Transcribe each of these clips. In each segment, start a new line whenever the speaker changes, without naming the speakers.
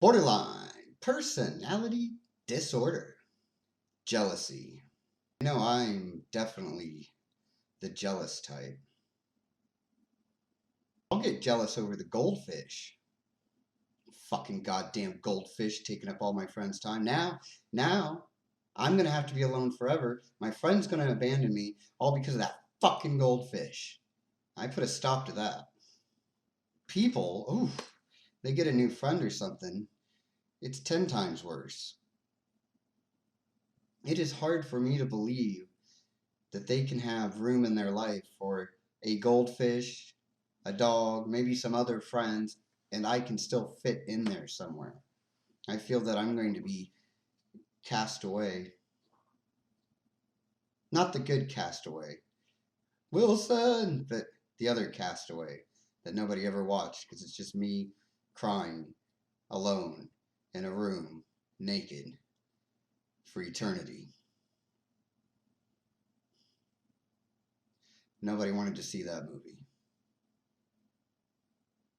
Borderline personality disorder. Jealousy. I know I'm definitely the jealous type. I'll get jealous over the goldfish. Fucking goddamn goldfish taking up all my friends' time. Now, I'm gonna have to be alone forever. My friend's gonna abandon me all because of that fucking goldfish. I put a stop to that. People, ooh, they get a new friend or something, it's 10 times worse. It is hard for me to believe that they can have room in their life for a goldfish, a dog, maybe some other friends, and I can still fit in there somewhere. I feel that I'm going to be cast away. Not the good castaway, Wilson, but the other castaway that nobody ever watched because it's just me crying alone in a room, naked, for eternity. Nobody wanted to see that movie.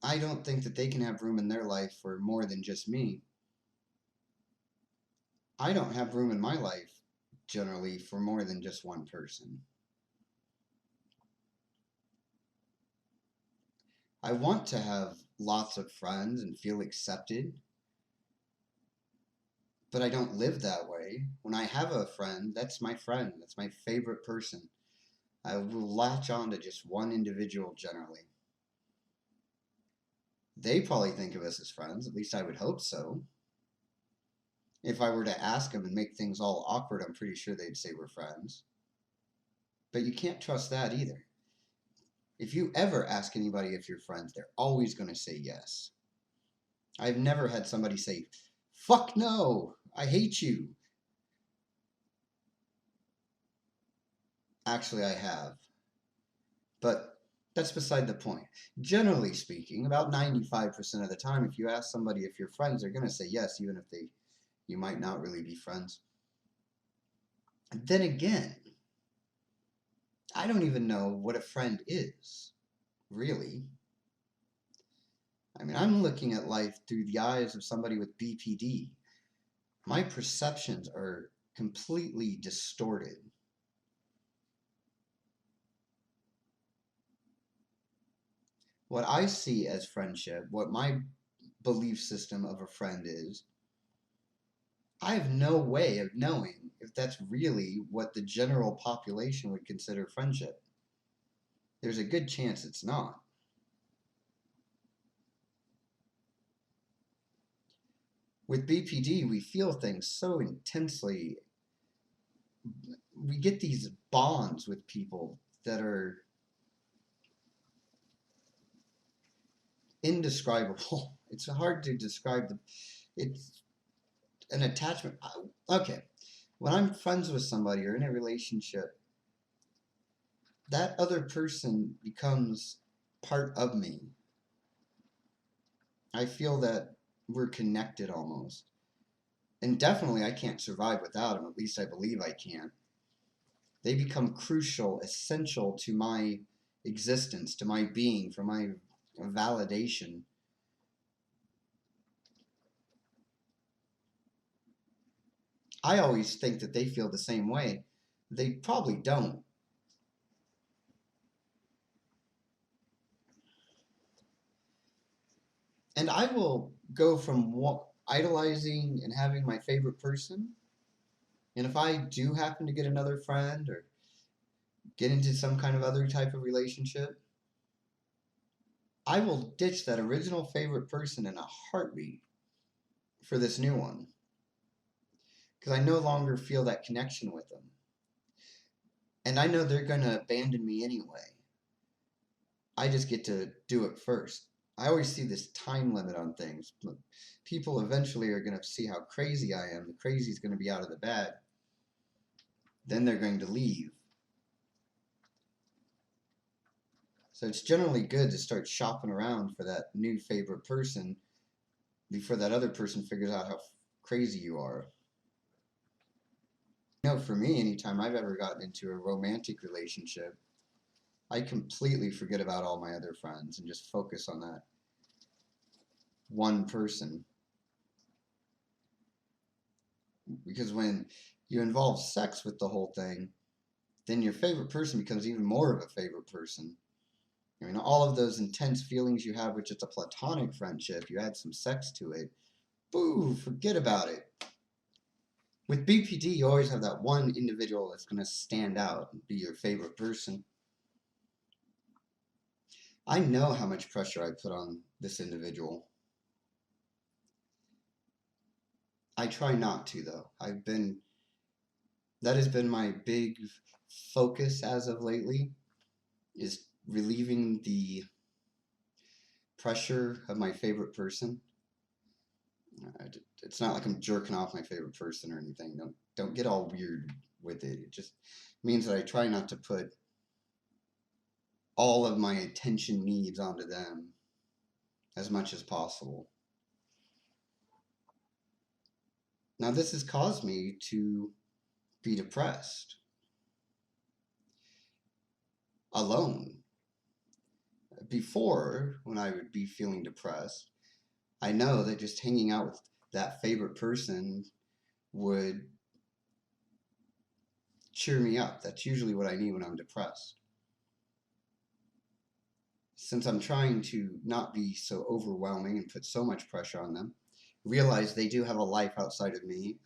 I don't think that they can have room in their life for more than just me. I don't have room in my life generally for more than just one person. I want to have lots of friends and feel accepted, but I don't live that way. When I have a friend, that's my friend, that's my favorite person. I will latch on to just one individual generally. They probably think of us as friends, at least I would hope so. If I were to ask them and make things all awkward, I'm pretty sure they'd say we're friends. But you can't trust that either. If you ever ask anybody if you're friends, they're always going to say yes. I've never had somebody say, fuck no, I hate you. Actually, I have. But that's beside the point. Generally speaking, about 95% of the time, if you ask somebody if you're friends, they're going to say yes, even if you might not really be friends. And then again, I don't even know what a friend is, really. I mean, I'm looking at life through the eyes of somebody with BPD. My perceptions are completely distorted. What I see as friendship, what my belief system of a friend is, I have no way of knowing if that's really what the general population would consider friendship. There's a good chance it's not. With BPD, we feel things so intensely. We get these bonds with people that are indescribable. It's hard to describe them. It's an attachment. Okay, when I'm friends with somebody or in a relationship, that other person becomes part of me. I feel that we're connected almost. And definitely I can't survive without them. At least I believe I can't. They become crucial, essential to my existence, to my being, for my validation. I always think that they feel the same way. They probably don't. And I will go from idolizing and having my favorite person, and if I do happen to get another friend or get into some kind of other type of relationship, I will ditch that original favorite person in a heartbeat for this new one because I no longer feel that connection with them. And I know they're going to abandon me anyway. I just get to do it first. I always see this time limit on things. People eventually are going to see how crazy I am. The crazy is going to be out of the bag. Then they're going to leave. So it's generally good to start shopping around for that new favorite person before that other person figures out how crazy you are. You know, for me, anytime I've ever gotten into a romantic relationship, I completely forget about all my other friends and just focus on that one person. Because when you involve sex with the whole thing, then your favorite person becomes even more of a favorite person. I mean, all of those intense feelings you have with just a platonic friendship, you add some sex to it, boo, forget about it. With BPD, you always have that one individual that's going to stand out and be your favorite person. I know how much pressure I put on this individual. I try not to, though. That has been my big focus as of lately, is relieving the pressure of my favorite person. It's not like I'm jerking off my favorite person or anything. Don't get all weird with it. It just means that I try not to put all of my attention needs onto them as much as possible. Now, this has caused me to be depressed, alone. Before, when I would be feeling depressed, I know that just hanging out with that favorite person would cheer me up. That's usually what I need when I'm depressed. Since I'm trying to not be so overwhelming and put so much pressure on them, realize they do have a life outside of me.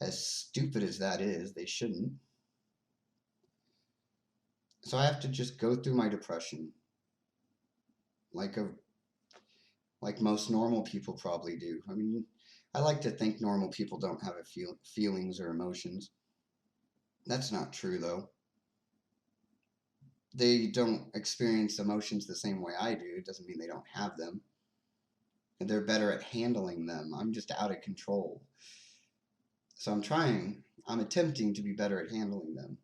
As stupid as that is, they shouldn't. So I have to just go through my depression like most normal people probably do. I mean, I like to think normal people don't have feelings or emotions. That's not true, though. They don't experience emotions the same way I do. It doesn't mean they don't have them. And they're better at handling them. I'm just out of control. So I'm attempting to be better at handling them.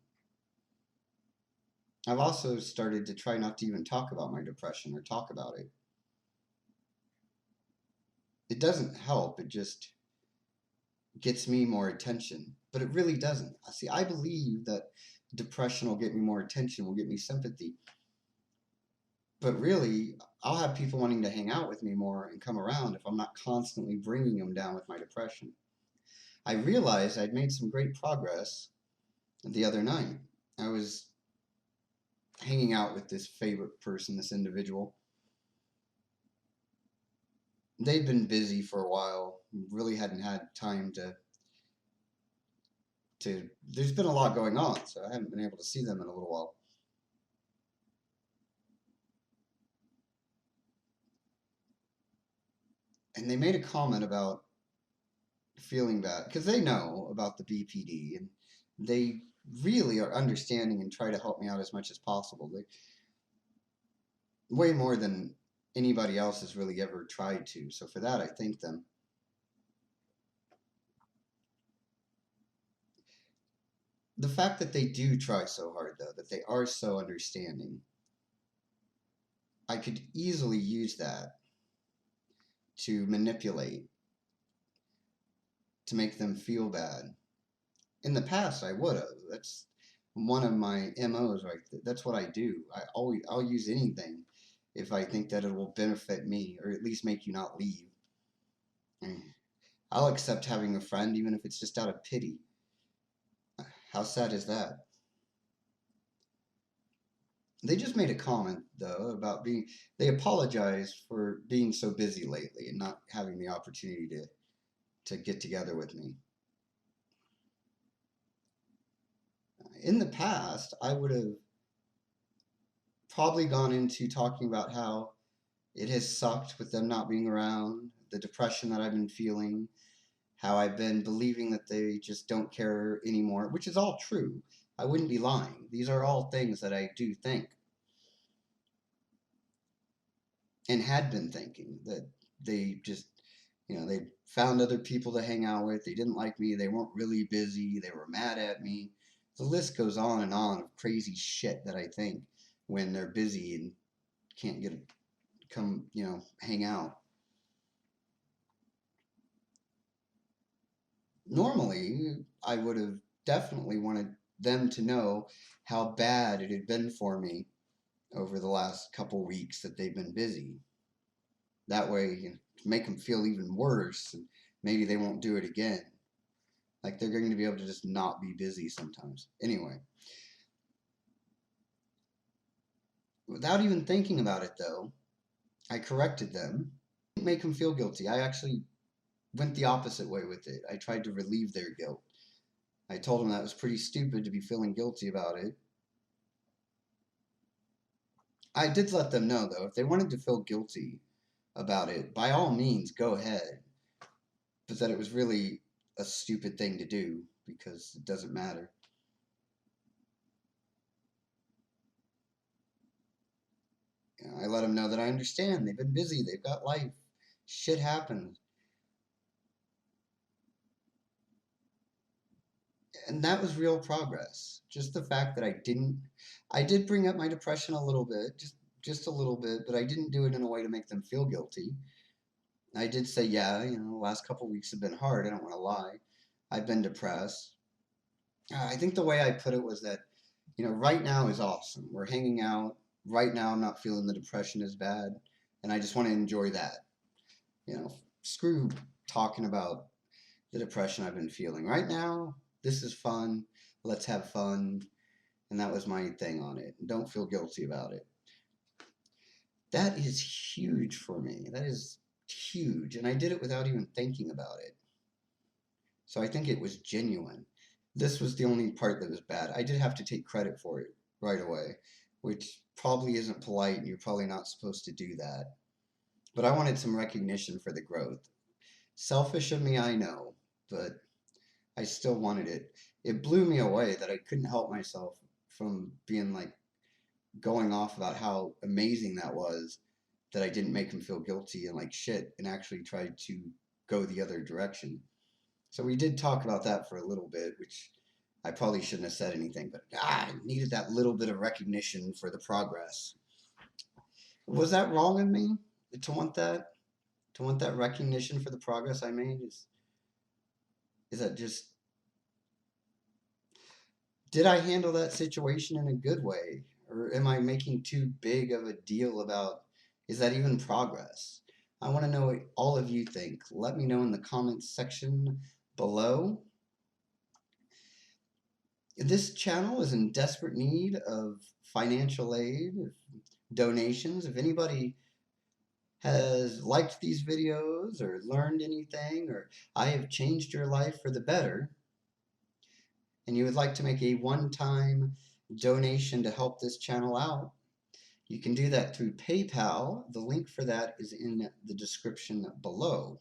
I've also started to try not to even talk about my depression or talk about it. It doesn't help, it just gets me more attention. But it really doesn't. See, I believe that depression will get me more attention, will get me sympathy. But really, I'll have people wanting to hang out with me more and come around if I'm not constantly bringing them down with my depression. I realized I'd made some great progress the other night. I was hanging out with this favorite person, this individual. They'd been busy for a while, really hadn't had time to there's been a lot going on, so I haven't been able to see them in a little while. And they made a comment about feeling bad because they know about the BPD and they really are understanding and try to help me out as much as possible. They way more than anybody else has really ever tried to. So for that, I thank them. The fact that they do try so hard, though, that they are so understanding, I could easily use that to manipulate, to make them feel bad. In the past, I would have. That's one of my MOs, right? That's what I do. I'll use anything if I think that it will benefit me or at least make you not leave. I'll accept having a friend even if it's just out of pity. How sad is that? They just made a comment though about they apologized for being so busy lately and not having the opportunity to get together with me. In the past, I would have probably gone into talking about how it has sucked with them not being around, the depression that I've been feeling, how I've been believing that they just don't care anymore, which is all true. I wouldn't be lying. These are all things that I do think and had been thinking that they just, they found other people to hang out with. They didn't like me. They weren't really busy. They were mad at me. The list goes on and on of crazy shit that I think when they're busy and can't come, hang out. Normally, I would have definitely wanted them to know how bad it had been for me over the last couple weeks that they've been busy. That way, to make them feel even worse, and maybe they won't do it again. Like they're going to be able to just not be busy sometimes. Anyway, without even thinking about it though, I corrected them. Didn't make them feel guilty. I actually went the opposite way with it. I tried to relieve their guilt. I told them that was pretty stupid to be feeling guilty about it. I did let them know though, if they wanted to feel guilty about it, by all means, go ahead. But that it was really a stupid thing to do because it doesn't matter. You know, I let them know that I understand. They've been busy. They've got life. Shit happens. And that was real progress. Just the fact that I did bring up my depression a little bit, just a little bit, but I didn't do it in a way to make them feel guilty. I did say, yeah, you know, the last couple of weeks have been hard. I don't want to lie. I've been depressed. I think the way I put it was that, you know, right now is awesome. We're hanging out. Right now, I'm not feeling the depression as bad, and I just want to enjoy that. You know, screw talking about the depression I've been feeling. Right now, this is fun. Let's have fun. And that was my thing on it. Don't feel guilty about it. That is huge for me. That is huge. And I did it without even thinking about it. So I think it was genuine. This was the only part that was bad. I did have to take credit for it right away, which probably isn't polite, and you're probably not supposed to do that. But I wanted some recognition for the growth. Selfish of me, I know, but I still wanted it. It blew me away that I couldn't help myself from being like going off about how amazing that was, that I didn't make him feel guilty and like shit and actually tried to go the other direction. So we did talk about that for a little bit, which I probably shouldn't have said anything, but I needed that little bit of recognition for the progress. Was that wrong of me to want that? To want that recognition for the progress I made? Is that just, did I handle that situation in a good way? Or am I making too big of a deal about, is that even progress? I want to know what all of you think. Let me know in the comments section below. This channel is in desperate need of financial aid, donations. If anybody has liked these videos or learned anything, or I have changed your life for the better, and you would like to make a one-time donation to help this channel out, you can do that through PayPal. The link for that is in the description below.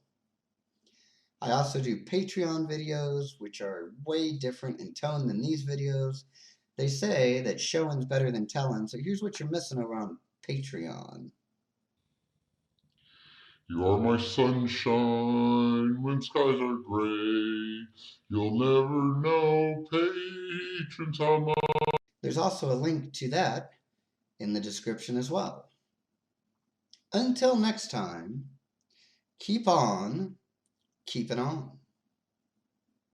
I also do Patreon videos, which are way different in tone than these videos. They say that showing's better than telling, so here's what you're missing over on Patreon.
You are my sunshine when skies are gray. You'll never know, patrons, how much.
There's also a link to that in the description as well. Until next time, keep on keeping on.